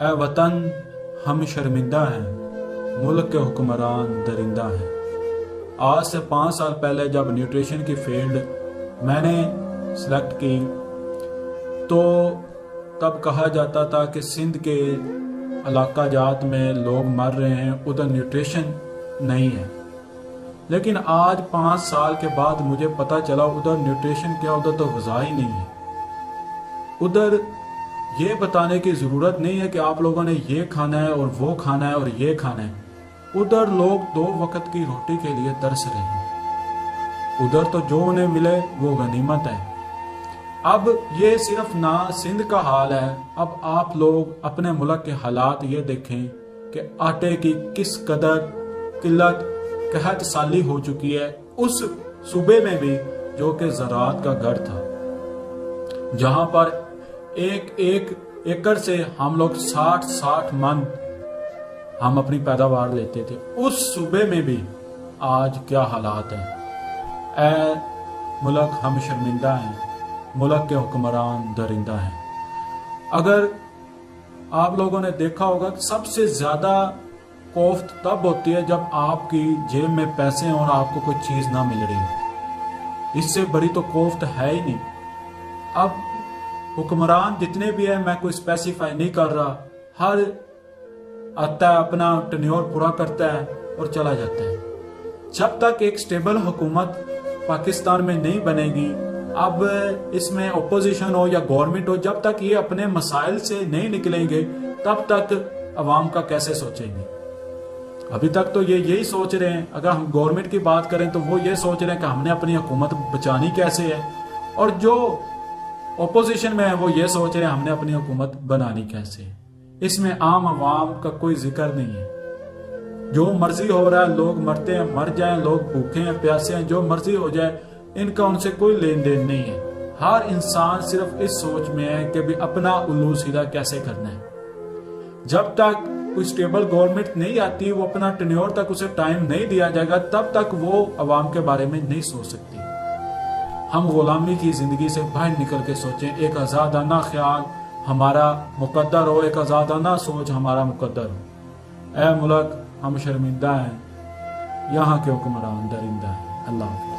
اے وطن ہم شرمندہ ہیں، ملک کے حکمران درندہ ہیں۔ آج سے 5 سال پہلے جب نیوٹریشن کی فیلڈ میں نے سلیکٹ کی تو تب کہا جاتا تھا کہ سندھ کے علاقہ جات میں لوگ مر رہے ہیں، ادھر نیوٹریشن نہیں ہے۔ لیکن آج 5 سال کے بعد مجھے پتہ چلا ادھر نیوٹریشن کیا، ادھر تو غذا ہی نہیں ہے۔ ادھر یہ بتانے کی ضرورت نہیں ہے کہ آپ لوگوں نے یہ کھانا ہے اور وہ کھانا ہے اور یہ کھانا ہے۔ ادھر لوگ 2 وقت کی روٹی کے لیے ترس رہے ہیں۔ ادھر تو جو انہیں ملے وہ غنیمت ہے۔ اب یہ صرف نہ سندھ کا حال ہے، اب آپ لوگ اپنے ملک کے حالات یہ دیکھیں کہ آٹے کی کس قدر قلت قحط سالی ہو چکی ہے اس صوبے میں بھی جو کہ زراعت کا گھر تھا، جہاں پر ایک ایکڑ سے ہم لوگ 60 من ہم اپنی پیداوار لیتے تھے۔ اس صوبے میں بھی آج کیا حالات ہیں۔ اے ملک ہم شرمندہ ہیں، ملک کے حکمران درندہ ہیں۔ اگر آپ لوگوں نے دیکھا ہوگا کہ سب سے زیادہ کوفت تب ہوتی ہے جب آپ کی جیب میں پیسے ہیں اور آپ کو کوئی چیز نہ مل رہی ہو۔ اس سے بڑی تو کوفت ہے ہی نہیں۔ اب حکمران جتنے بھی ہیں، میں کوئی اسپیسیفائی نہیں کر رہا، ہر آتا ہے اپنا ٹینیور پورا کرتا ہے اور چلا جاتا ہے۔ جب تک ایک سٹیبل حکومت پاکستان میں نہیں بنے گی، اب اس میں اپوزیشن ہو یا گورنمنٹ ہو، جب تک یہ اپنے مسائل سے نہیں نکلیں گے تب تک عوام کا کیسے سوچیں گے۔ ابھی تک تو یہ یہی سوچ رہے ہیں، اگر ہم گورنمنٹ کی بات کریں تو وہ یہ سوچ رہے ہیں کہ ہم نے اپنی حکومت بچانی کیسے ہے، اور جو اپوزیشن میں ہے وہ یہ سوچ رہے ہیں ہم نے اپنی حکومت بنانی کیسے ہے۔ اس میں عام عوام کا کوئی ذکر نہیں ہے۔ جو مرضی ہو رہا ہے، لوگ مرتے ہیں مر جائیں، لوگ بھوکے ہیں پیاسے ہیں، جو مرضی ہو جائے، ان کا ان سے کوئی لین دین نہیں ہے۔ ہر انسان صرف اس سوچ میں ہے کہ بھی اپنا الو سیدھا کیسے کرنا ہے۔ جب تک کوئی سٹیبل گورنمنٹ نہیں آتی، وہ اپنا ٹینیور تک اسے ٹائم نہیں دیا جائے گا، تب تک وہ عوام کے بارے میں نہیں سوچ سکتی۔ ہم غلامی کی زندگی سے باہر نکل کے سوچیں، ایک آزادانہ خیال ہمارا مقدر ہو، ایک آزادانہ سوچ ہمارا مقدر ہو۔ اے ملک ہم شرمندہ ہیں، یہاں کے حکمران درندہ ہیں۔ اللہ حافظ۔